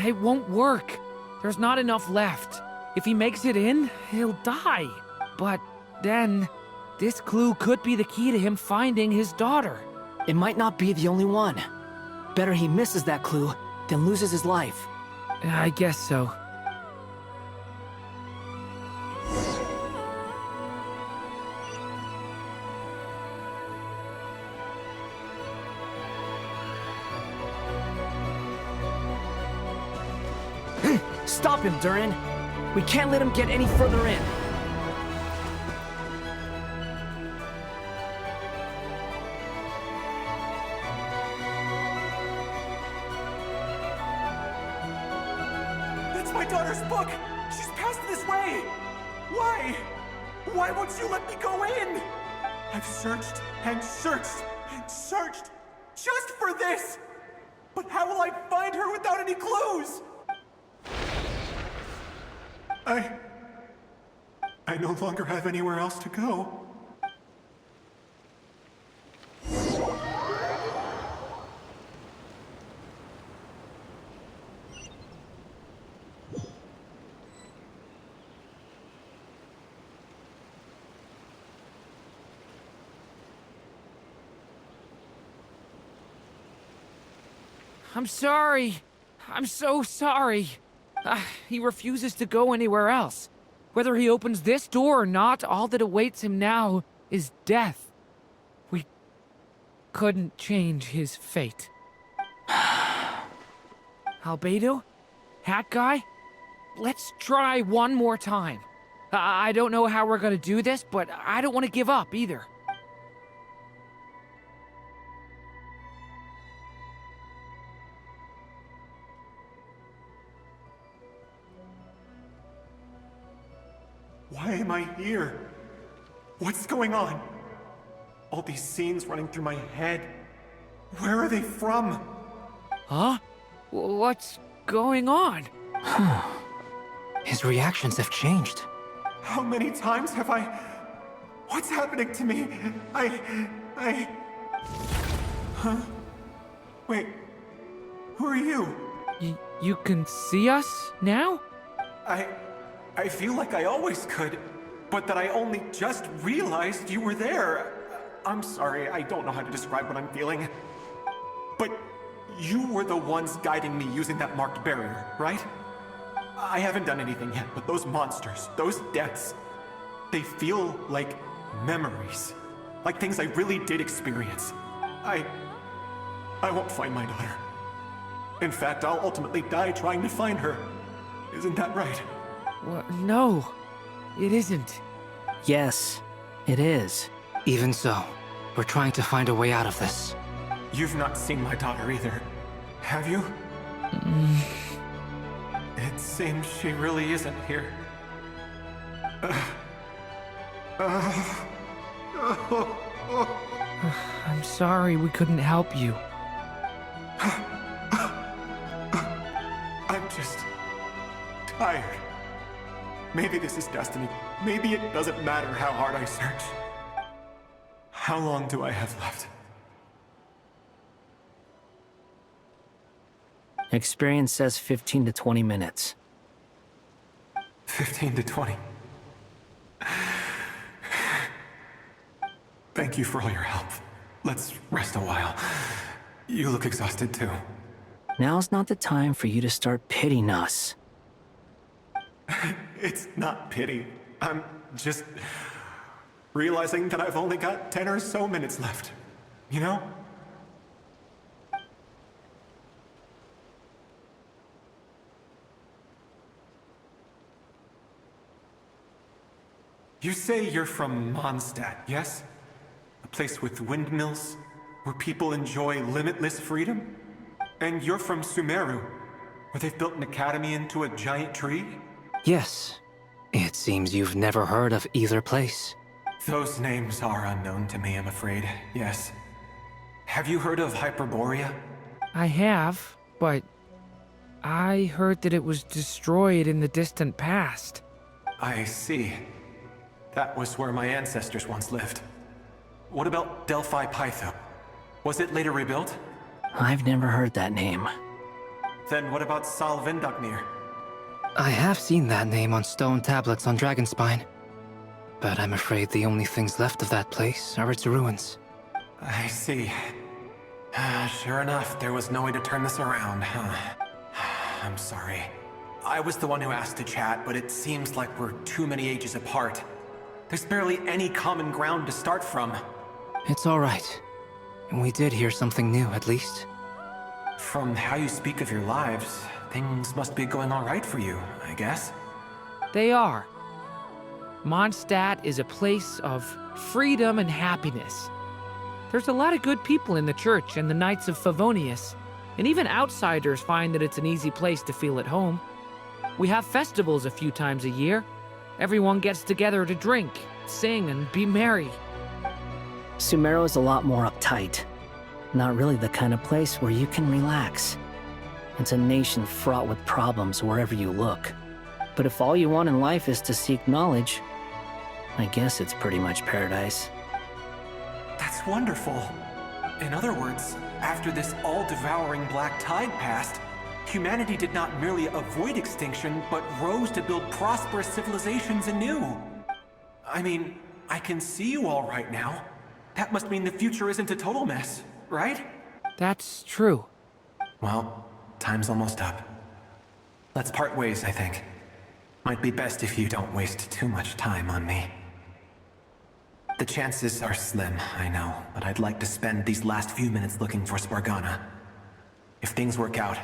Speaker 5: It won't work. There's not enough left. If he makes it in, he'll die. But then, this clue could be the key to him finding his daughter.
Speaker 6: It might not be the only one. Better he misses that clue than loses his life.
Speaker 5: I guess so.
Speaker 6: Stop him, Durin. We can't let him get any further in.
Speaker 10: That's my daughter's book! She's passed this way! Why? Why won't you let me go in? I've searched and searched and searched just for this! But how will I find her without any clues? I no longer have anywhere else to go.
Speaker 5: I'm sorry. I'm so sorry. He refuses to go anywhere else. Whether he opens this door or not, all that awaits him now is death. We couldn't change his fate. Albedo? Hat guy? Let's try one more time. I don't know how we're gonna do this, but I don't want to give up either.
Speaker 10: Why am I here? What's going on? All these scenes running through my head. Where are they from?
Speaker 5: Huh? What's going on?
Speaker 7: His reactions have changed.
Speaker 10: How many times have I... What's happening to me? Huh? Wait. Who are you?
Speaker 5: You can see us now?
Speaker 10: I feel like I always could, but that I only just realized you were there. I'm sorry, I don't know how to describe what I'm feeling. But you were the ones guiding me using that marked barrier, right? I haven't done anything yet, but those monsters, those deaths, they feel like memories. Like things I really did experience. I won't find my daughter. In fact, I'll ultimately die trying to find her. Isn't that right?
Speaker 5: No, it isn't.
Speaker 6: Yes, it is.
Speaker 7: Even so, we're trying to find a way out of this.
Speaker 10: You've not seen my daughter either, have you? It seems she really isn't here.
Speaker 5: I'm sorry we couldn't help you.
Speaker 10: I'm just tired. Maybe this is destiny. Maybe it doesn't matter how hard I search. How long do I have left?
Speaker 6: Experience says 15 to 20 minutes.
Speaker 10: 15 to 20. Thank you for all your help. Let's rest a while. You look exhausted too.
Speaker 6: Now's not the time for you to start pitying us.
Speaker 10: It's not pity. I'm just realizing that I've only got 10 or so minutes left. You know? You say you're from Mondstadt, yes? A place with windmills, where people enjoy limitless freedom? And you're from Sumeru, where they've built an academy into a giant tree?
Speaker 7: Yes. It seems you've never heard of either place.
Speaker 10: Those names are unknown to me, I'm afraid, yes. Have you heard of Hyperborea?
Speaker 5: I have, but I heard that it was destroyed in the distant past.
Speaker 10: I see. That was where my ancestors once lived. What about Delphi Pytho? Was it later rebuilt?
Speaker 6: I've never heard that name.
Speaker 10: Then what about Salvindaknir?
Speaker 7: I have seen that name on stone tablets on Dragonspine. But I'm afraid the only things left of that place are its ruins.
Speaker 10: I see. Sure enough, there was no way to turn this around, huh? I'm sorry. I was the one who asked to chat, but it seems like we're too many ages apart. There's barely any common ground to start from.
Speaker 7: It's all right. We did hear something new, at least.
Speaker 10: From how you speak of your lives, things must be going all right for you, I guess.
Speaker 5: They are. Mondstadt is a place of freedom and happiness. There's a lot of good people in the church and the Knights of Favonius, and even outsiders find that it's an easy place to feel at home. We have festivals a few times a year. Everyone gets together to drink, sing, and be merry.
Speaker 6: Sumeru is a lot more uptight. Not really the kind of place where you can relax. It's a nation fraught with problems wherever you look. But if all you want in life is to seek knowledge, I guess it's pretty much paradise.
Speaker 10: That's wonderful. In other words, after this all-devouring black tide passed, humanity did not merely avoid extinction, but rose to build prosperous civilizations anew. I mean, I can see you all right now. That must mean the future isn't a total mess, right?
Speaker 5: That's true.
Speaker 10: Well, time's almost up. Let's part ways, I think. Might be best if you don't waste too much time on me. The chances are slim, I know, but I'd like to spend these last few minutes looking for Spargana. If things work out,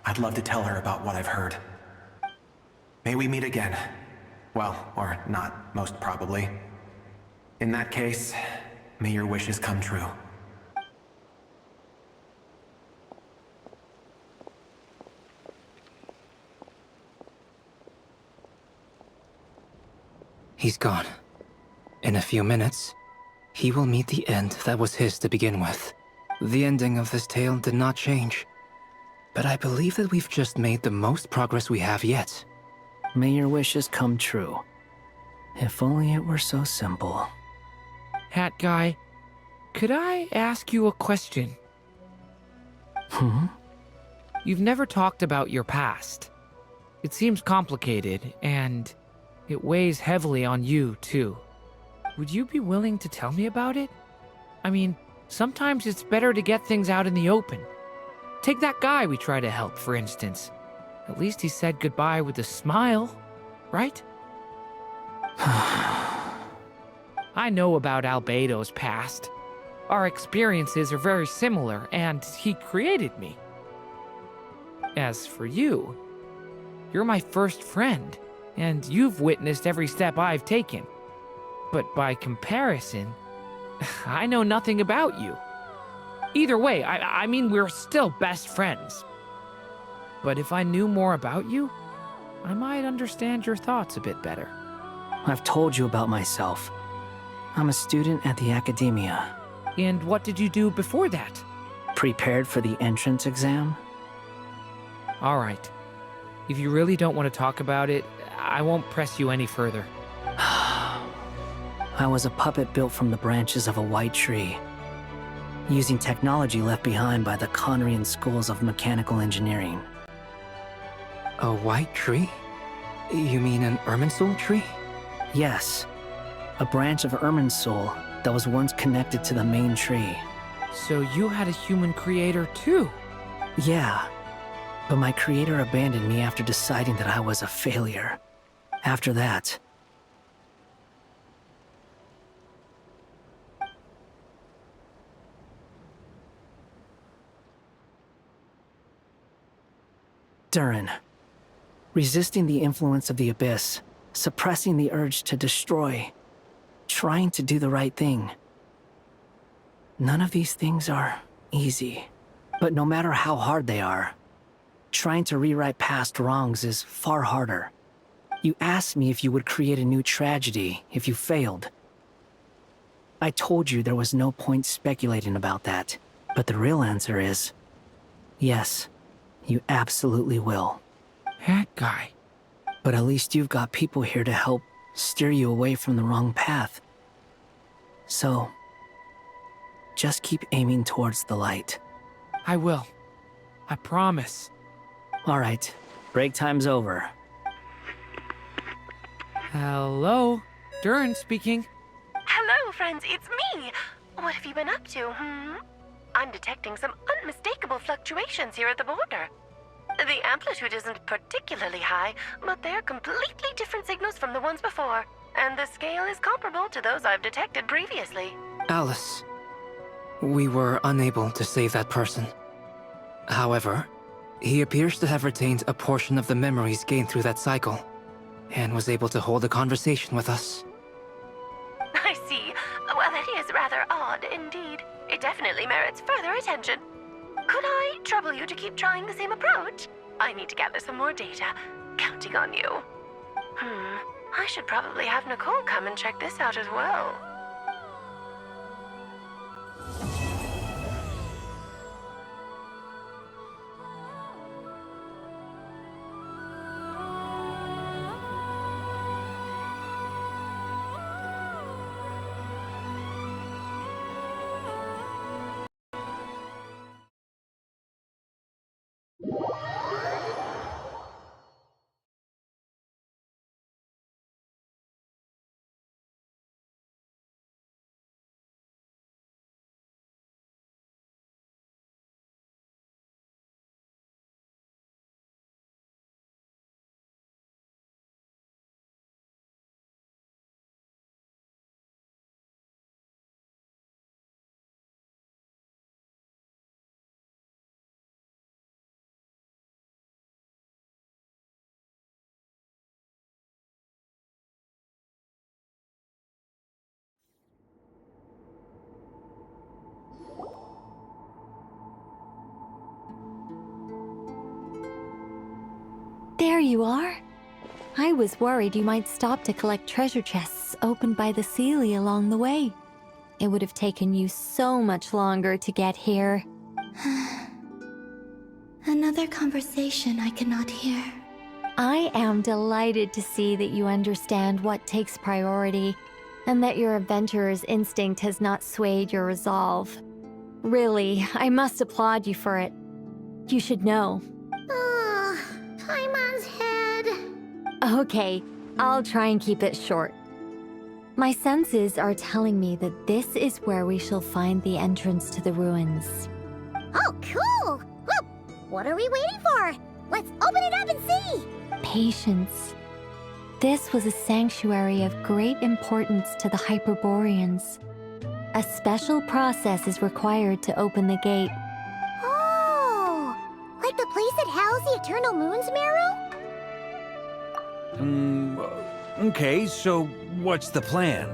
Speaker 10: I'd love to tell her about what I've heard. May we meet again. Well, or not, most probably. In that case, may your wishes come true.
Speaker 7: He's gone. In a few minutes, he will meet the end that was his to begin with. The ending of this tale did not change. But I believe that we've just made the most progress we have yet.
Speaker 6: May your wishes come true. If only it were so simple.
Speaker 5: Hat guy, could I ask you a question? You've never talked about your past. It seems complicated, and it weighs heavily on you, too. Would you be willing to tell me about it? I mean, sometimes it's better to get things out in the open. Take that guy we try to help, for instance. At least he said goodbye with a smile, right? I know about Albedo's past. Our experiences are very similar, and he created me. As for you, you're my first friend, and you've witnessed every step I've taken. But by comparison, I know nothing about you. Either way, I mean, we're still best friends. But if I knew more about you, I might understand your thoughts a bit better.
Speaker 6: I've told you about myself. I'm a student at the academia.
Speaker 5: And what did you do before that?
Speaker 6: Prepared for the entrance exam?
Speaker 5: All right. If you really don't want to talk about it, I won't press you any further.
Speaker 6: I was a puppet built from the branches of a white tree, using technology left behind by the Conrian schools of mechanical engineering.
Speaker 7: A white tree? You mean an Irminsul tree?
Speaker 6: Yes, a branch of Irminsul that was once connected to the main tree.
Speaker 5: So you had a human creator too?
Speaker 6: Yeah, but my creator abandoned me after deciding that I was a failure. After that, Durin. Resisting the influence of the Abyss, suppressing the urge to destroy, trying to do the right thing. None of these things are easy. But no matter how hard they are, trying to rewrite past wrongs is far harder. You asked me if you would create a new tragedy if you failed. I told you there was no point speculating about that. But the real answer is, yes, you absolutely will.
Speaker 5: That guy.
Speaker 6: But at least you've got people here to help steer you away from the wrong path. So, just keep aiming towards the light.
Speaker 5: I will. I promise.
Speaker 6: All right, break time's over.
Speaker 5: Hello? Durin speaking.
Speaker 12: Hello, friends, it's me. What have you been up to, I'm detecting some unmistakable fluctuations here at the border. The amplitude isn't particularly high, but they're completely different signals from the ones before, and the scale is comparable to those I've detected previously.
Speaker 7: Alice, we were unable to save that person. However, he appears to have retained a portion of the memories gained through that cycle, and was able to hold a conversation with us.
Speaker 12: I see. Well, that is rather odd indeed. It definitely merits further attention. Could I trouble you to keep trying the same approach? I need to gather some more data. Counting on you. I should probably have Nicole come and check this out as well.
Speaker 9: There you are. I was worried you might stop to collect treasure chests opened by the Seelie along the way. It would have taken you so much longer to get here.
Speaker 3: Another conversation I cannot hear.
Speaker 9: I am delighted to see that you understand what takes priority, and that your adventurer's instinct has not swayed your resolve. Really, I must applaud you for it. You should know.
Speaker 2: Paimon's head.
Speaker 9: Okay, I'll try and keep it short. My senses are telling me that this is where we shall find the entrance to the ruins.
Speaker 2: Oh, cool! Well, what are we waiting for? Let's open it up and see!
Speaker 9: Patience. This was a sanctuary of great importance to the Hyperboreans. A special process is required to open the gate.
Speaker 2: Oh! Like the place that housed the Eternal Moon's marrow?
Speaker 4: Okay, so what's the plan?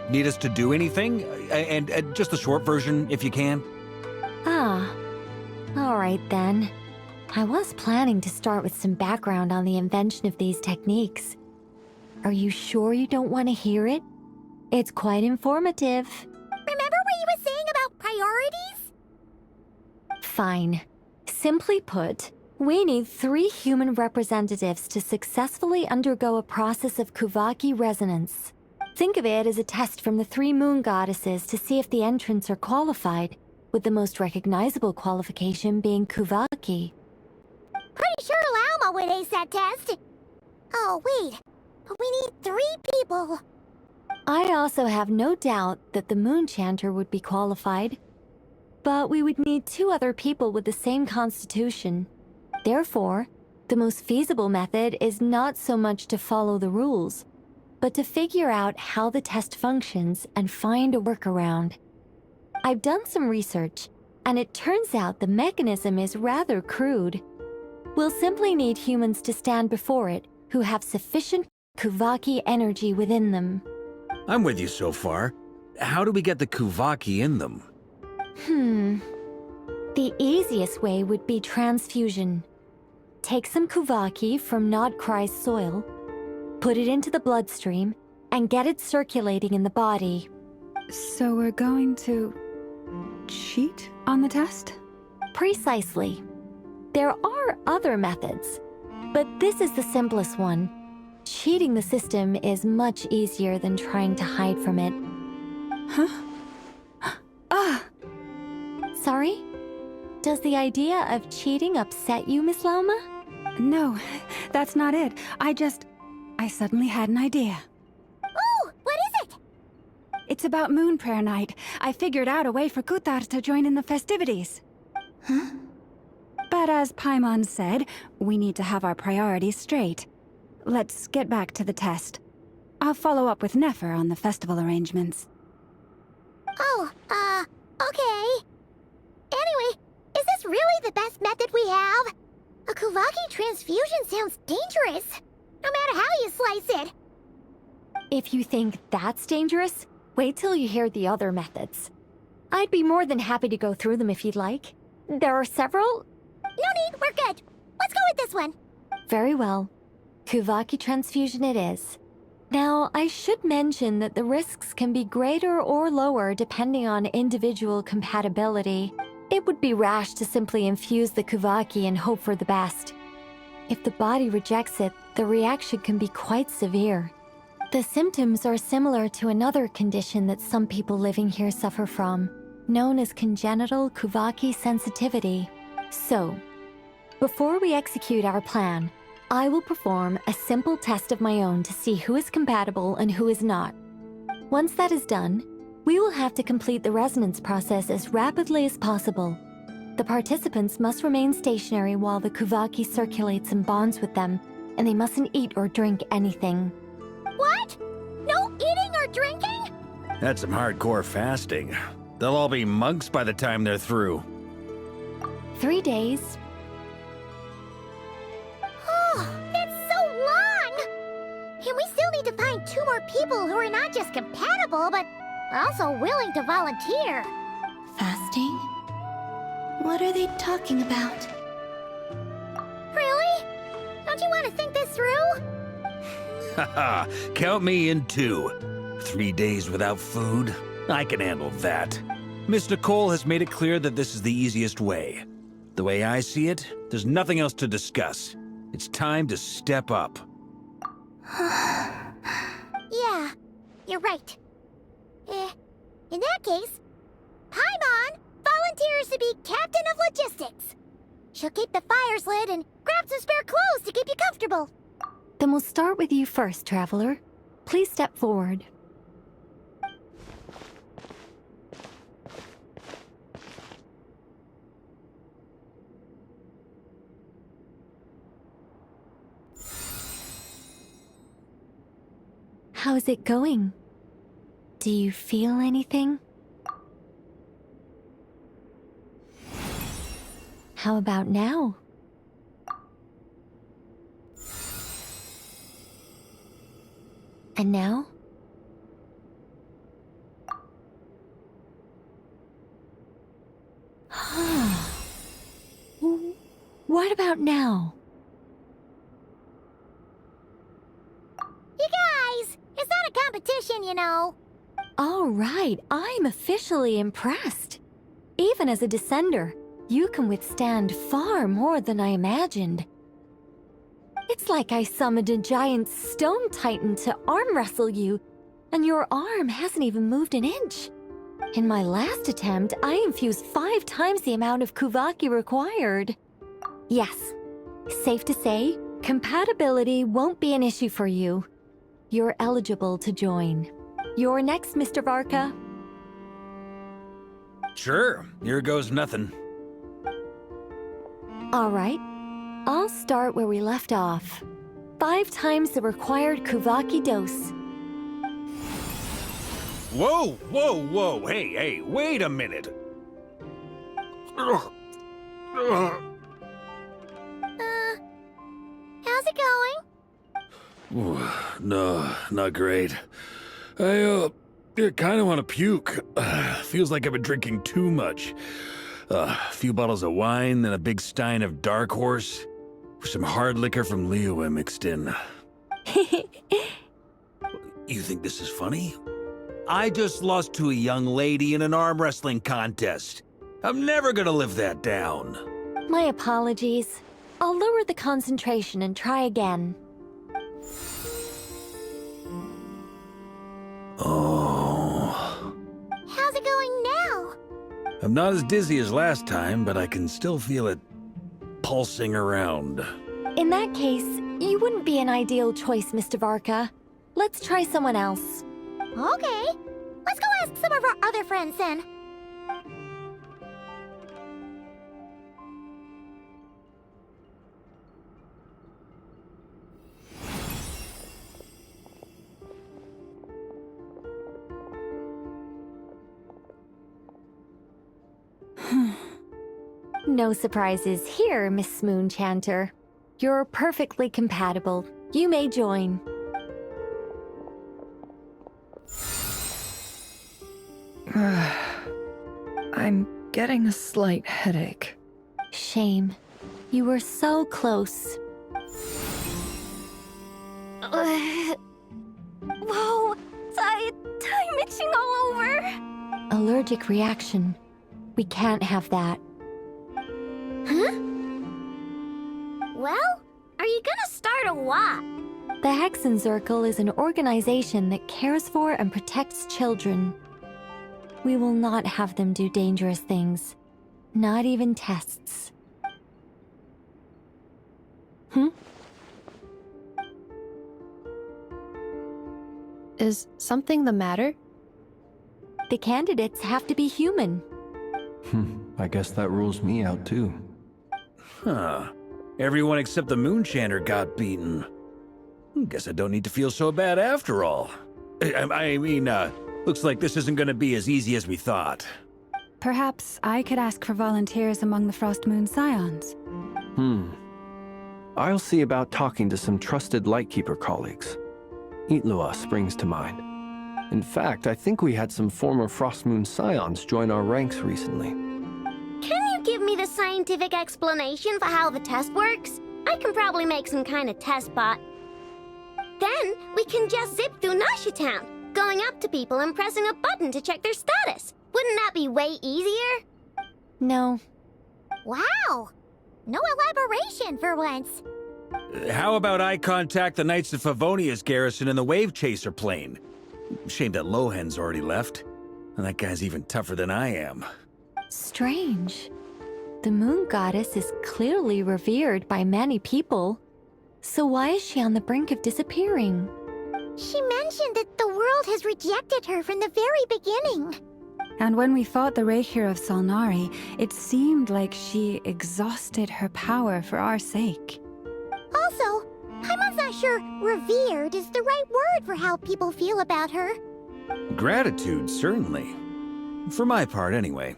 Speaker 4: Need us to do anything? And just the short version, if you can.
Speaker 9: Ah. All right then. I was planning to start with some background on the invention of these techniques. Are you sure you don't want to hear it? It's quite informative.
Speaker 2: Remember what you were saying about priorities?
Speaker 9: Fine. Simply put, we need 3 human representatives to successfully undergo a process of Kuvaki resonance. Think of it as a test from the 3 moon goddesses to see if the entrants are qualified, with the most recognizable qualification being Kuvaki.
Speaker 2: Pretty sure Lauma would ace that test. Oh, wait. But we need 3 people.
Speaker 9: I also have no doubt that the Moon Chanter would be qualified. But we would need 2 other people with the same constitution. Therefore, The most feasible method is not so much to follow the rules, but to figure out how the test functions and find a workaround. I've done some research, and it turns out the mechanism is rather crude. We'll simply need humans to stand before it who have sufficient Kuvaki energy within them.
Speaker 4: I'm with you so far. How do we get the Kuvaki in them?
Speaker 9: The easiest way would be transfusion. Take some Kuvaki from Nodkrai's soil, put it into the bloodstream, and get it circulating in the body.
Speaker 1: So we're going to cheat on the test?
Speaker 9: Precisely. There are other methods, but this is the simplest one. Cheating the system is much easier than trying to hide from it.
Speaker 1: Huh? Ah!
Speaker 9: Sorry? Does the idea of cheating upset you, Miss Lauma?
Speaker 1: No, that's not it. I suddenly had an idea.
Speaker 2: Oh, what is it?
Speaker 1: It's about Moon Prayer Night. I figured out a way for Kutar to join in the festivities.
Speaker 3: Huh?
Speaker 1: But as Paimon said, we need to have our priorities straight. Let's get back to the test. I'll follow up with Nefer on the festival arrangements.
Speaker 2: Oh, okay. Anyway, is this really the best method we have? A Kuvaki transfusion sounds dangerous, no matter how you slice it.
Speaker 9: If you think that's dangerous, wait till you hear the other methods. I'd be more than happy to go through them if you'd like. There are several.
Speaker 2: No need, we're good. Let's go with this one.
Speaker 9: Very well. Kuvaki transfusion it is. Now, I should mention that the risks can be greater or lower depending on individual compatibility. It would be rash to simply infuse the Kuvaki and hope for the best. If the body rejects it, the reaction can be quite severe. The symptoms are similar to another condition that some people living here suffer from, known as congenital Kuvaki sensitivity. So, before we execute our plan, I will perform a simple test of my own to see who is compatible and who is not. Once that is done, we will have to complete the resonance process as rapidly as possible. The participants must remain stationary while the Kuvaki circulates and bonds with them, and they mustn't eat or drink anything.
Speaker 2: What? No eating or drinking?
Speaker 4: That's some hardcore fasting. They'll all be monks by the time they're through.
Speaker 9: 3 days.
Speaker 2: Oh, that's so long! And we still need to find 2 more people who are not just compatible, but also willing to volunteer.
Speaker 3: Fasting? What are they talking about?
Speaker 2: Really? Don't you want to think this through?
Speaker 4: Haha, count me in too. 3 days without food? I can handle that. Miss Nicole has made it clear that this is the easiest way. The way I see it, there's nothing else to discuss. It's time to step up.
Speaker 2: Yeah, you're right. In that case, Paimon volunteers to be Captain of Logistics. She'll keep the fires lit and grab some spare clothes to keep you comfortable.
Speaker 9: Then we'll start with you first, Traveler. Please step forward. How's it going? Do you feel anything? How about now? And now? What about now?
Speaker 2: You guys, it's not a competition, you know.
Speaker 9: All right, I'm officially impressed. Even as a descender, you can withstand far more than I imagined. It's like I summoned a giant stone titan to arm wrestle you, and your arm hasn't even moved an inch. In my last attempt, I infused 5 times the amount of Kuvaki required. Yes, safe to say, compatibility won't be an issue for you. You're eligible to join. You're next, Mr. Varka.
Speaker 4: Sure, here goes nothing.
Speaker 9: All right. I'll start where we left off. 5 times the required Kuvaki dose.
Speaker 4: Whoa, whoa, whoa. Hey, wait a minute.
Speaker 2: How's it going?
Speaker 4: Ooh, no, not great. I kind of want to puke. Feels like I've been drinking too much. A few bottles of wine, then a big stein of Dark Horse. Some hard liquor from Liyue mixed in. You think this is funny? I just lost to a young lady in an arm wrestling contest. I'm never gonna live that down.
Speaker 9: My apologies. I'll lower the concentration and try again.
Speaker 4: Oh.
Speaker 2: How's it going now?
Speaker 4: I'm not as dizzy as last time, but I can still feel it pulsing around.
Speaker 9: In that case, you wouldn't be an ideal choice, Mr. Varka. Let's try someone else.
Speaker 2: Okay. Let's go ask some of our other friends then.
Speaker 9: No surprises here, Miss Moonchanter. You're perfectly compatible. You may join.
Speaker 13: I'm getting a slight headache.
Speaker 9: Shame. You were so close.
Speaker 2: Whoa! Time itching all over!
Speaker 9: Allergic reaction. We can't have that.
Speaker 2: Huh? Well, are you gonna start a what?
Speaker 9: The Hexenzirkel is an organization that cares for and protects children. We will not have them do dangerous things. Not even tests.
Speaker 13: Is something the matter?
Speaker 9: The candidates have to be human.
Speaker 14: I guess that rules me out too.
Speaker 4: Huh. Everyone except the Moonchanter got beaten. Guess I don't need to feel so bad after all. I mean, looks like this isn't gonna be as easy as we thought.
Speaker 1: Perhaps I could ask for volunteers among the Frost Moon Scions.
Speaker 14: I'll see about talking to some trusted Lightkeeper colleagues. Itlua springs to mind. In fact, I think we had some former Frost Moon Scions join our ranks recently.
Speaker 2: Can you give me the scientific explanation for how the test works? I can probably make some kind of test bot. Then we can just zip through Nasha Town, going up to people and pressing a button to check their status. Wouldn't that be way easier?
Speaker 9: No.
Speaker 2: Wow! No elaboration for once.
Speaker 4: How about I contact the Knights of Favonia's garrison in the Wave Chaser plane? Shame that Lohan's already left. And that guy's even tougher than I am.
Speaker 9: Strange. The moon goddess is clearly revered by many people. So why is she on the brink of disappearing?
Speaker 2: She mentioned that the world has rejected her from the very beginning.
Speaker 1: And when we fought the Raihir of Solnari, it seemed like she exhausted her power for our sake.
Speaker 2: Also, I'm not sure revered is the right word for how people feel about her.
Speaker 4: Gratitude, certainly. For my part, anyway.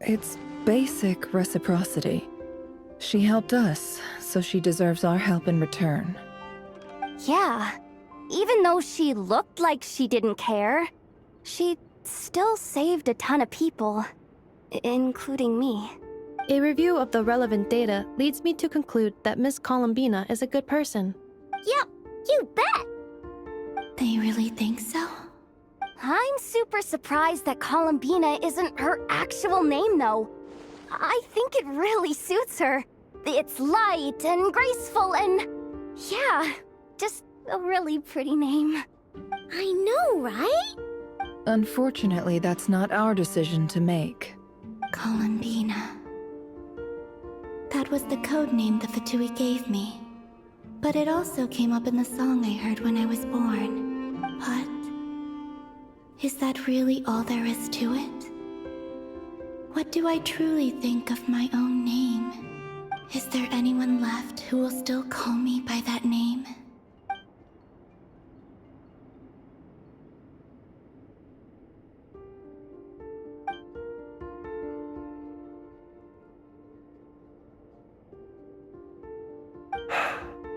Speaker 13: It's basic reciprocity. She helped us, so she deserves our help in return.
Speaker 9: Yeah. Even though she looked like she didn't care, she still saved a ton of people, including me.
Speaker 15: A review of the relevant data leads me to conclude that Miss Columbina is a good person.
Speaker 2: Yep, you bet!
Speaker 3: They really think so?
Speaker 9: I'm super surprised that Columbina isn't her actual name, though. I think it really suits her. It's light and graceful and... yeah, just a really pretty name.
Speaker 2: I know, right?
Speaker 13: Unfortunately, that's not our decision to make.
Speaker 3: Columbina. That was the code name the Fatui gave me. But it also came up in the song I heard when I was born. But... is that really all there is to it? What do I truly think of my own name? Is there anyone left who will still call me by that name?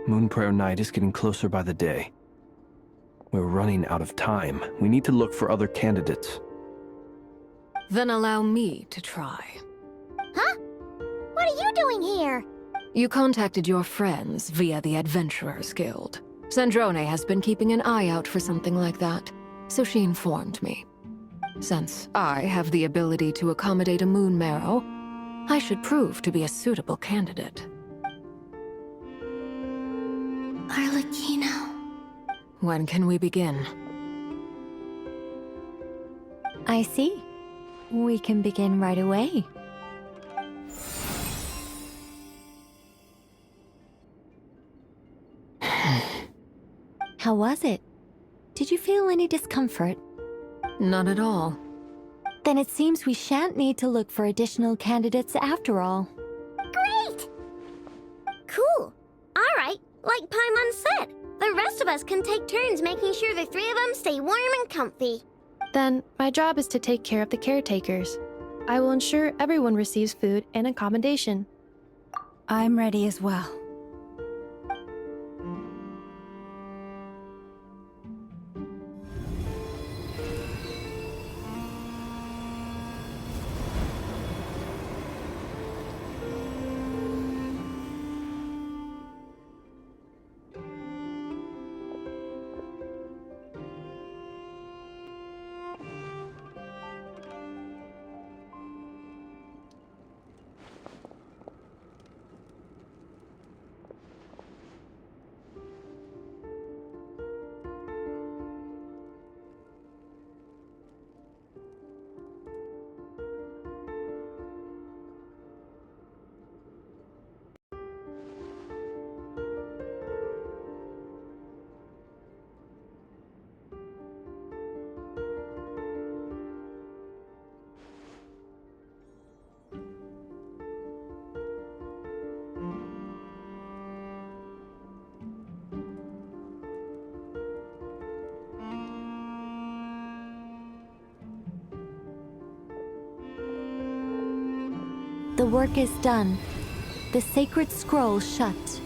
Speaker 14: Moon Prayer Night is getting closer by the day. We're running out of time. We need to look for other candidates.
Speaker 8: Then allow me to try.
Speaker 2: Huh? What are you doing here?
Speaker 8: You contacted your friends via the Adventurers Guild. Sandrone has been keeping an eye out for something like that, so she informed me. Since I have the ability to accommodate a moon marrow, I should prove to be a suitable candidate.
Speaker 3: Arlecchino.
Speaker 8: When can we begin?
Speaker 9: I see. We can begin right away. How was it? Did you feel any discomfort?
Speaker 8: Not at all.
Speaker 9: Then it seems we shan't need to look for additional candidates after all.
Speaker 2: Great! Cool. All right, like Paimon said, the rest of us can take turns making sure the three of them stay warm and comfy.
Speaker 15: Then, my job is to take care of the caretakers. I will ensure everyone receives food and accommodation.
Speaker 1: I'm ready as well.
Speaker 9: The work is done. The sacred scroll shut.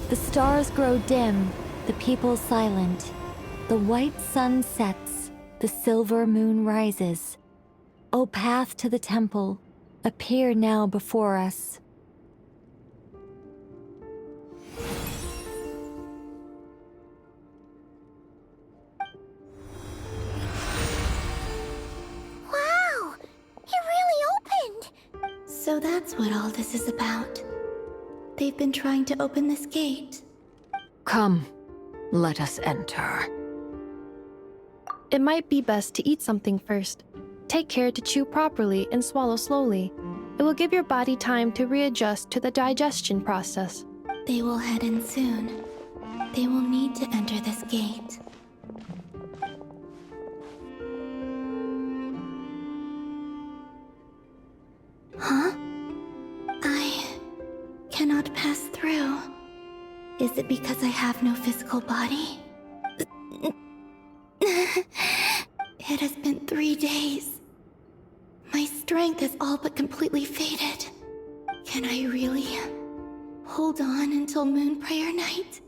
Speaker 9: The stars grow dim, the people silent. The white sun sets, the silver moon rises. O path to the temple, appear now before us.
Speaker 2: Wow! It really opened!
Speaker 3: So that's what all this is about. They've been trying to open this gate.
Speaker 8: Come, let us enter.
Speaker 15: It might be best to eat something first. Take care to chew properly and swallow slowly. It will give your body time to readjust to the digestion process.
Speaker 3: They will head in soon. They will need to enter this gate. Huh? I cannot pass through. Is it because I have no physical body? It has been 3 days. My strength is all but completely faded. Can I really hold on until Moon Prayer Night?